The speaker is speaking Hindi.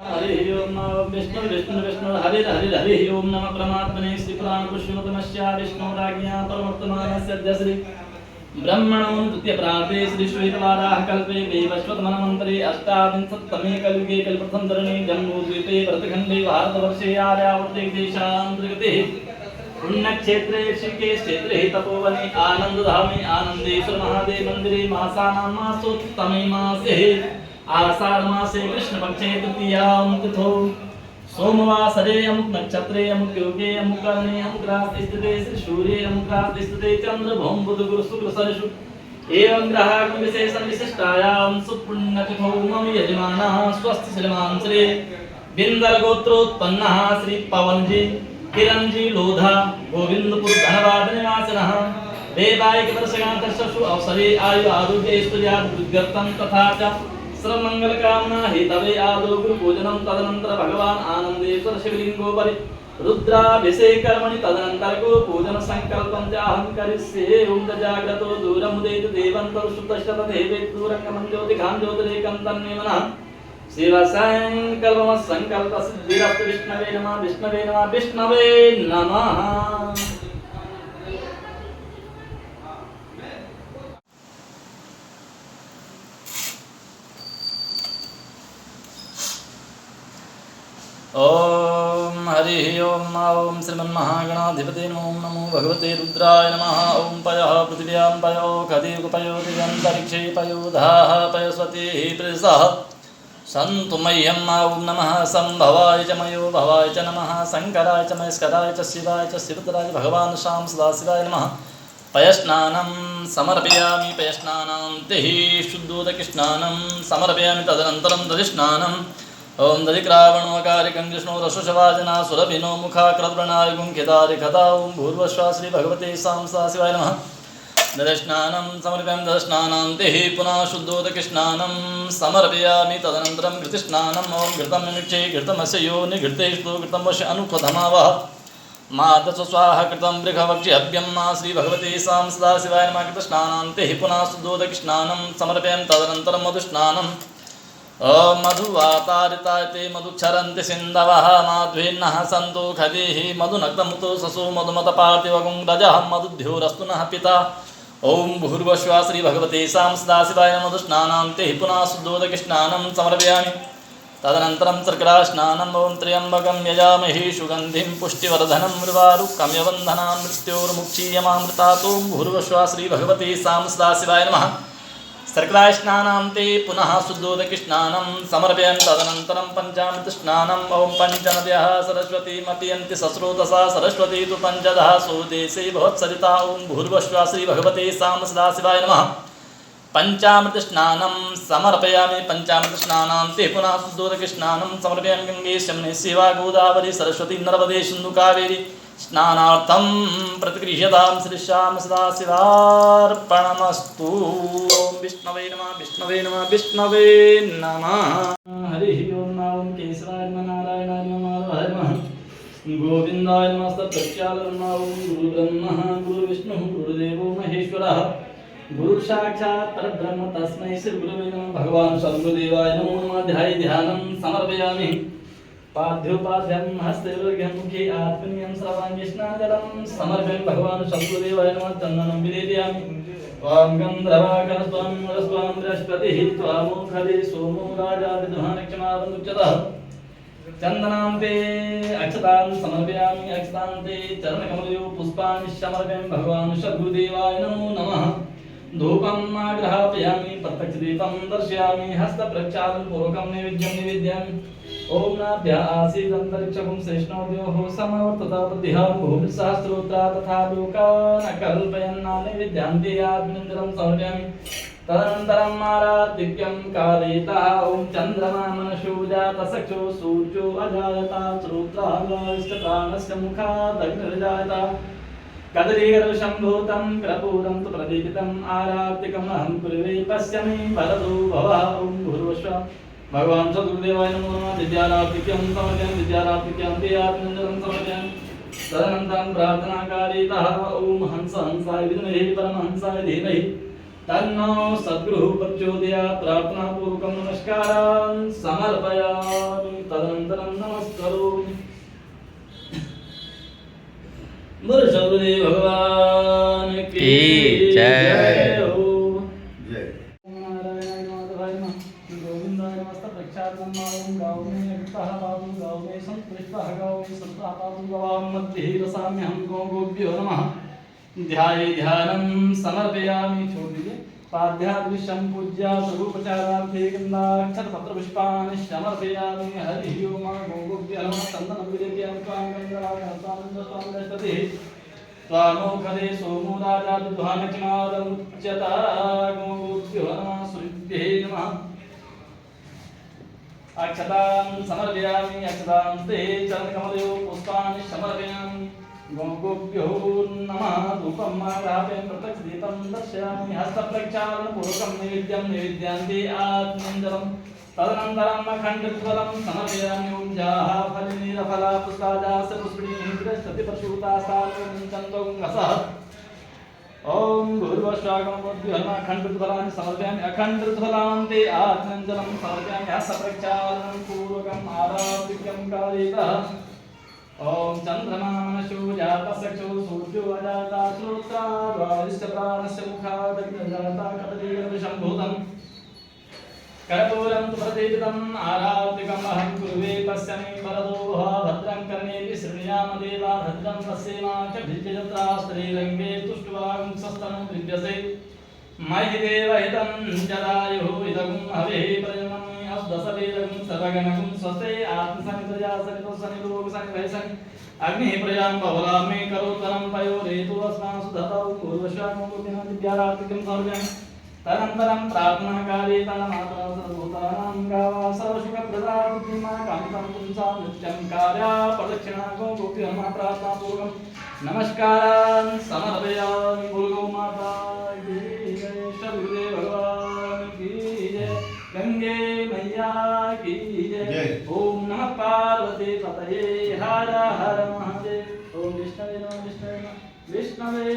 हरि ओम विष्णु विष्णु विष्णु हरि हरि हरि ओम नमः परमात्मने श्री पुराण पुरुषोत्तमस्य विष्णुराज्ञा परमोत्तमानस्य श्री ब्रह्मणो द्वितीय प्रार्थे श्री श्वेतवाराह कल्पे वैवस्वतमन्वन्तरे अष्टाविंशत्तमे कलियुगे कल्पप्रथम तरणे जम्बूद्वीपे भरतखण्डे भारतवर्षे आर्यावर्ते देशान्तर्गते पुण्यक्षेत्रे ऋषिकेश क्षेत्रे तपोवने आनन्दधामे आनन्देश्वर महादेव मन्दिरे मासानां मासोत्तमे मासे आषाढ़ मासे कृष्ण पक्षे तृतीयां तिथौ सोमवासरे अमुक नक्षत्रे अमुक योगे अमुक करणे अमुक राशि स्थिते श्री सूर्ये अमुक राशि स्थिते चंद्र भौम बुध गुरु शुक्र सरसु एवं ग्रहाणां विशेषण विशिष्टायां सुपुण्यतिथौ मम यजमानः स्वस्ति श्रीमान श्री बिंदल गोत्रोत्पन्नः श्री पवनजी किरणजी लोधा गोविंदपुर धनवाद निवासिनः वैवाहिक वर्षगांतस्सु अवसरे आयु आरोग्य ऐश्वर्या वृद्ध्यर्थं तथा च सर्वमंगल कामना हेतवे आदौ गुरु पूजनम तदनंतर भगवान आनंदेश्वर शिवलिंगोपरि रुद्राभिषेक कर्मणि तदनंतर गो पूजन संकल्पं च अहं करिष्ये ओम जाग्रतो दूरमुदेत देवंतर सुतश्चत देवेत दूरकमं ज्योतिघां ज्योतिरेकं तन्मे मनः शिव संकल्पम संकल्प सिद्धिरस्तु विष्णवे नमः विष्णवे नमः विष्णवे नमः। ओम हरि ओम ओम श्रीमन्महागणाधिपते नमो भगवते रुद्राय नमः ओम पयः पृथिव्यां पयो खदिव पयो दिव्यन्तरिक्षे पयो धाः पयस्वती पृषः सन्तु मह्यं ओम नमः संभवाय च मयो भवाय च नमः शंकराय च महेश्वराय च शिवाय च शिवतराय भगवान् शाम सदाशिवाय नमः पयस्नानं समर्पयामि पयस्नानान्ते शुद्धोदकस्नानं समर्पयामि तदनन्तरं दधिस्नानं ओम दधिक्रावणोऽकारिकं जिष्णो रसुषवाजना सुरभिनो मुखाकृद्वृणाय गुंखितारिखता ओम भूर्वश्वा श्री भगवते सांसाशिवाय नमः दधिस्नानं समर्पयामि दधिस्नानान्ते पुनः शुद्धोदकस्नानं समर्पयामि तदनन्तरं घृतस्नानं ओम घृतं निमिक्षे घृतमस्य योनि घृतेषु घृतमस्य अनुपधमावः मातु स्वाहा कृतं बृहवक्ष्यभ्यं मा श्री भगवते सांसदाशिवाय नमः घृतस्नानान्ते पुनः शुद्धोदकस्नानं समर्पयामि तदनन्तरं मधुस्नानं ओम मधुवातारितायते मधुक्षरन्ति सिन्धवः माध्वेन्नः सन्तु खदिः मधुनक्तमुतो ससु मधुमतपार्थिवगुं रजः मधुद्योरस्तु नः पिता ओम भूर्भुवः श्री भगवते सांसदाशिवाय मधुस्नानान्ते पुनः शुद्धोदकस्नानं समर्पयामि तदनन्तरं शर्करास्नानं ओम त्र्यम्बकं यजामहे सुगन्धिं पुष्टिवर्धनं मृवारुकं यवन्धनां मृत्योर्मुक्षीयमामृतात् ओम भूर्भुवः श्री भगवते सांसदाशिवाय नमः शर्करास्नानान्ते पुनः शुद्धोदकस्नानं समर्पयामि तदनन्तरं पञ्चामृतस्नानं ओम पञ्चनद्यः सरस्वतीमपीयन्ति सस्रोतसा सरस्वती तु पञ्चदः सुदेशे भवत्सरिता ओम भूर्भुवः श्री भगवते सांसदाशिवाय नमः पञ्चामृतस्नानं समर्पयामि पञ्चामृतस्नानान्ते पुनः शुद्धोदकस्नानं समर्पयामि गंगे यमुने शिवा गोदावरी सरस्वती नर्मदे सिन्धु कावेरी स्नानार्थं प्रतिगृह्यतां श्रीश्याम सदाशिवार्पणमस्तु ओम विष्णवे नमः विष्णवे नमः विष्णवे नमः। हरि ओम ओम केशवाय नमः नारायणाय नमः माधवाय नमः गोविन्दाय नमः सत्यप्रत्यालय नमः ओम गुरु ब्रह्मः गुरु विष्णुः गुरुदेवो महेश्वरः गुरु साक्षात् परब्रह्म तस्मै श्री गुरुवे नमः भगवान् सर्वदेवाय नमो नमः ध्यानं समर्पयामि पाद्योपाद्यं हस्तेर्घ्यं मुखे आत्मन्यं श्रवणेष्णाजलं समर्पयामि भगवान् शब्ददेवाय नमः चन्दनं विलेपयामि त्वां गन्धर्वाकरस्त्वां वरस्त्वां बृहस्पतिः त्वामोखदे सोमो राजा विद्वानक्षमावन्दुच्यतः चन्दनान्ते अक्षतां समर्पयामि अक्षतान्ते चरणकमलयो पुष्पाणि समर्पयामि भगवान् शब्ददेवाय नमो नमः धूपं आग्रहापयामि प्रत्यक्षदीपं दर्शयामि हस्तप्रक्षालनपूर्वकं नैवेद्यं निवेदयामि ओम नाभ्या आसीदन्तरिक्षगुं श्रेष्ठोद्योः समवर्तता बुद्धिहां भूमिसहस्रोत्रा तथा लोकान् कल्पयन्नानैवेद्यान्ते आत्मनिन्दनं समर्पयामि तदनन्तरम् आराधिक्यं कारयितः ओम चन्द्रमा मनसो जातचक्षुः सूर्यो अजायता श्रोत्रागस्त्राणस्य मुखादग्निर्जायता कदलीगर्भसम्भूतं कर्पूरं तु प्रदीपितम् आराधिकम् अहं कुर्वे पश्यमि वरदो भवः ओम भूर्भुवः भगवान् सद्गुरुदेवाय नमो नमः विद्याराधिक्यं समर्पयामि विद्याराधिक्यं ते आत्मनिन्दनं समर्पयामि तदनन्तरं प्रार्थनाकारितः ओम हंस हंसाय विद्महे परमहंसाय धीमहि तन्नो सद्गुरुः प्रचोदयात् प्रार्थनापूर्वकं नमस्कारान् समर्पयामि तदनन्तरं नमस्करोमि। गुरुदेव भगवान की जय हो। नारायणाय माधवाय नमः गोविंदाय नमस्ते प्रक्षालनं मां गाँव में अग्रतः पादं गाँव में संतुष्टः गाँव में सत्ता पादं गवां मध्ये रसाम्यहं गोभ्यो नमः। ध्यानं समर्पयामि। छोड़ दीजिए। पाद्यादृश्यं पूज्या स्वरूपचारार्थे गन्धाक्षरपत्रपुष्पाणि समर्पयामि। हरि ओम गोभ्यो नमः। चन्दनं विलेप्यामि त्वां गन्धराजस्वामिन्दस्वामिन्दस्पतिः त्वामोखदे सोमो राजा विद्वानकिमादमुच्यता गोभ्यो नमः। सूर्यभ्ये नमः। अक्षतां समर्पयामि। अक्षतां ते चरणकमलयोः पुष्पाणि समर्पयामि। गोभ्यो नमः। धूपम् आघ्रापयामि प्रत्यक्षदीपं दर्शयामि। हस्तप्रक्षालनपूर्वकं नैवेद्यान्ते आत्मञ्जलं तदनन्तरम् अखण्डज्वलं समर्पयामि। ॐ जाः फलिनीरफला पुष्पाजास्य पुष्पिणीः बृहस्पतिपरशुतासारसः ओम भूर्भुवस्वागमोद्भ्यो नमः। अखण्डज्वलानि समर्पयामि। अखण्डज्वलान्ते आत्मञ्जलं समर्पयामि। हस्तप्रक्षालनं पूर्वकम् आराधिक्यं कालेतः ओम चंद्रमा मनशो जातसक्षो सूर्यो अजाता श्रोत्रा द्वारिश्च प्राणस्य मुखादग्निजाता कदलीगर्भशम्भूतं कर्पूरं तु प्रदीपितम् आराधिकम् अहं कुर्वे पश्यमि वरदो भद्रं कर्णेऽपि शृणुयाम देवा भद्रं पश्येमाक्षभिर्यजत्रा स्त्रीरङ्गे तुष्टुवांसस्तनं विद्यसे मयि देवहितं जदायुः इदगुं हवे प्रजनम् दशवेदं सर्वगणगुं स्वस्ते आत्मसनिप्रजा सनितो सनिलोक सनिभयसनि अग्निः प्रजां बहुलामे करोतरं पयोरेतु अस्मासु दतौ पूर्वश्वामोदिनं दिव्यारार्तिकं समर्पयामि। तदनन्तरं प्रार्थनाकाले तन्माता सर्वभूतानां गावा सर्वसुखप्रदा बुद्धिमा कान्तं पुंसां नित्यं कार्या प्रदक्षिणा गोभ्यो नमः। प्रार्थनापूर्वकं नमस्कारान् समर्पयामि। गो माता की जय। गुरुदेव भगवान की जय। गंगे मैया की जय। ओम नमः पार्वती पतये हर हर महादेव। ओम विष्णवे नमः विष्णवे